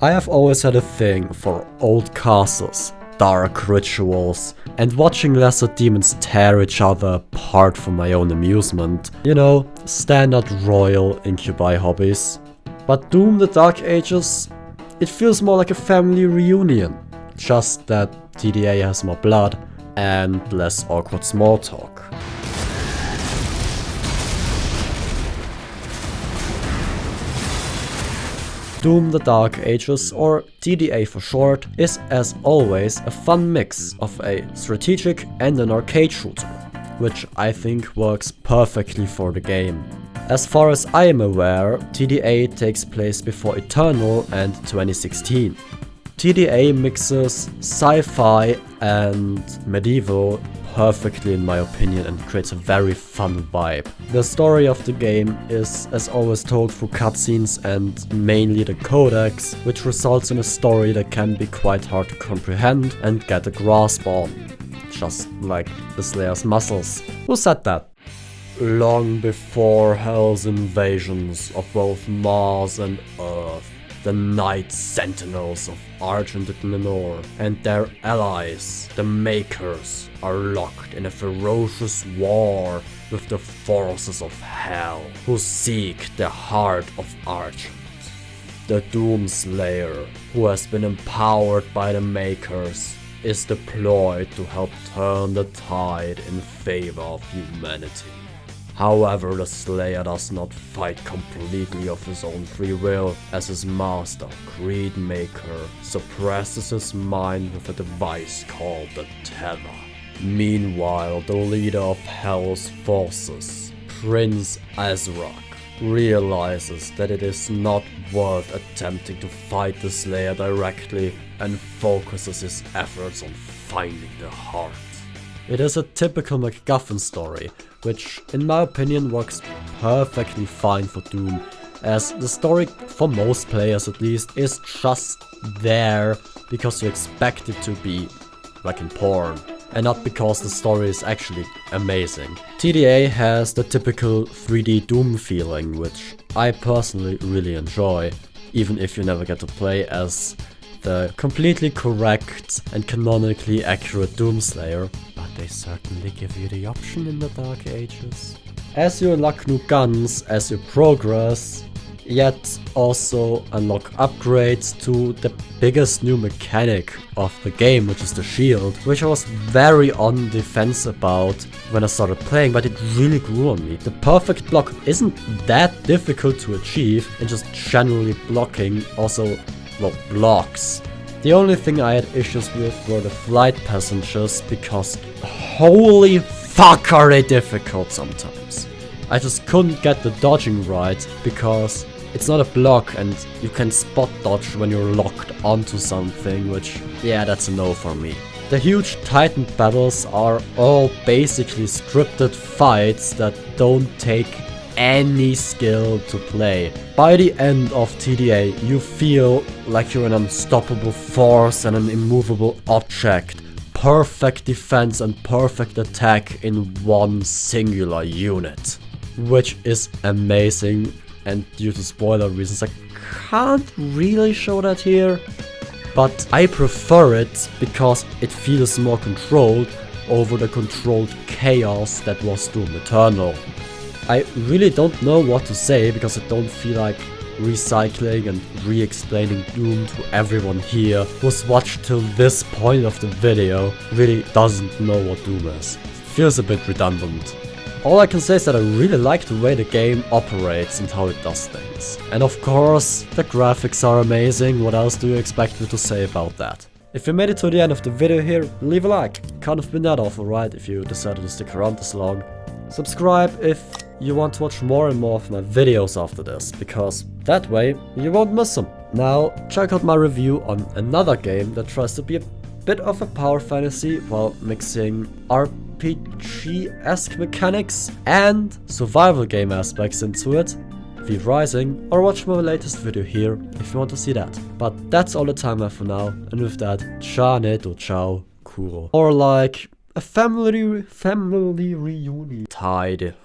I have always had a thing for old castles, dark rituals, and watching lesser demons tear each other apart for my own amusement. You know, standard royal incubi hobbies. But Doom the Dark Ages, it feels more like a family reunion. Just that TDA has more blood and less awkward small talk. Doom the Dark Ages, or TDA for short, is as always a fun mix of a strategic and an arcade shooter, which I think works perfectly for the game. As far as I am aware, TDA takes place before Eternal and 2016. TDA mixes sci-fi and medieval perfectly in my opinion and creates a very fun vibe. The story of the game is as always told through cutscenes and mainly the codex, which results in a story that can be quite hard to comprehend and get a grasp on. Just like the Slayer's muscles. Who said that? Long before Hell's invasions of both Mars and Earth, the Night Sentinels of Argent Lenore and their allies, the Maykrs, are locked in a ferocious war with the forces of Hell, who seek the heart of Argent. The Doomslayer, who has been empowered by the Maykrs, is deployed to help turn the tide in favor of humanity. However, the Slayer does not fight completely of his own free will, as his master, Greedmaker, suppresses his mind with a device called the Tether. Meanwhile, the leader of Hell's forces, Prince Ahzrak, realizes that it is not worth attempting to fight the Slayer directly and focuses his efforts on finding the heart. It is a typical MacGuffin story, which in my opinion works perfectly fine for Doom, as the story, for most players at least, is just there because you expect it to be like in porn, and not because the story is actually amazing. TDA has the typical 3D Doom feeling, which I personally really enjoy, even if you never get to play as the completely correct and canonically accurate Doomslayer. They certainly give you the option in the Dark Ages. As you unlock new guns as you progress, yet also unlock upgrades to the biggest new mechanic of the game, which is the shield, which I was very on the fence about when I started playing, but it really grew on me. The perfect block isn't that difficult to achieve, and just generally blocking also, well, blocks. The only thing I had issues with were the flight passengers, because holy fuck are they difficult sometimes. I just couldn't get the dodging right, because it's not a block and you can spot dodge when you're locked onto something, which, yeah, that's a no for me. The huge Titan battles are all basically scripted fights that don't take any skill to play. By the end of TDA, you feel like you're an unstoppable force and an immovable object. Perfect defense and perfect attack in one singular unit. Which is amazing, and due to spoiler reasons I can't really show that here. But I prefer it because it feels more controlled over the controlled chaos that was Doom Eternal. I really don't know what to say, because I don't feel like recycling and re-explaining Doom to everyone here who's watched till this point of the video really doesn't know what Doom is. Feels a bit redundant. All I can say is that I really like the way the game operates and how it does things. And of course, the graphics are amazing. What else do you expect me to say about that? If you made it to the end of the video here, leave a like. Can't have been that awful, right, if you decided to stick around this long. Subscribe if you want to watch more and more of my videos after this, because that way you won't miss them. Now check out my review on another game that tries to be a bit of a power fantasy while mixing RPG-esque mechanics and survival game aspects into it. V Rising, or watch my latest video here if you want to see that. But that's all the time I have for now, and with that, ciao neto ciao kuro. Or like a family reunion. Tide.